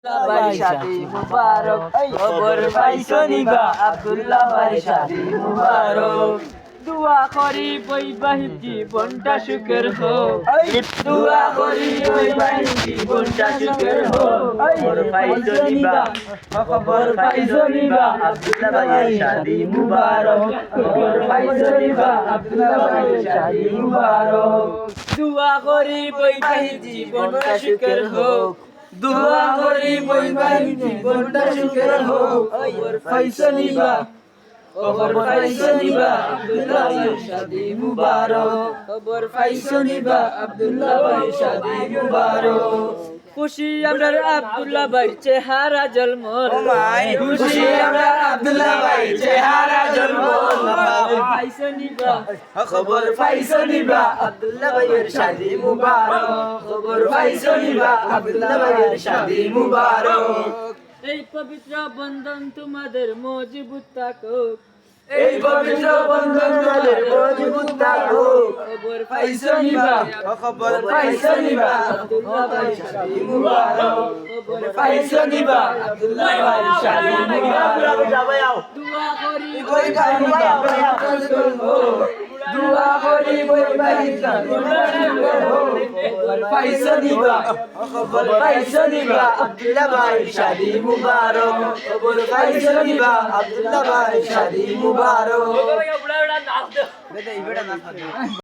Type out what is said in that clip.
ভাই শাদি মুবারক খবর পাইছো নিবা আব্দুল্লাহ ভাই শাদি মুবারক দুয়া করি বৈবাহিক জীবনটা সুখের হোক দুয়া করি বৈবাহিক জীবনটা সুখের হোক খবর পাইছো নিবা আব্দুল্লাহ ভাই শাদি মুবারক খবর পাইছো নিবা আব্দুল্লাহ ভাই শাদি মুবারক দুয়া করি বৈবাহিক জীবনটা সুখের হোক দুয়া করি বৈবাহিক জীবনটা সুখের হোক খবর পাইছো নিবা আব্দুল্লাহ ভাই শাদি মুবারক খবর পাইছো নিবা আব্দুল্লাহ ভাই শাদি মুবারক খুশি আমরা আব্দুল্লাহ ভাই চেহারা জলমল খুশি আমরা আব্দুল্লাহ ভাই চেহারা জলমল খবর পাইছো নিবা আব্দুল্লাহ ভাইয়ের শাদি মুবারক খবর পাইছো নিবা আব্দুল্লাহ ভাইয়ের শাদি মুবারক এই পবিত্র বন্ধন তোমাদের মজবুত থাকুক এই পবিত্র বন্ধন তোমাদের মজবুত থাকুক খবর পাইছো নিবা আব্দুল্লাহ ভাই শাদি মুবারক খবর পাইছো নিবা আব্দুল্লাহ ভাই শাদি মুবারক দুয়া করি দুয়া করি বৈবাহিক খবর পাইছো নিবা আব্দুল্লাহ ভাই শাদি মুবারক খবর পাইছো নিবা আব্দুল্লাহ ভাই শাদি মুবারক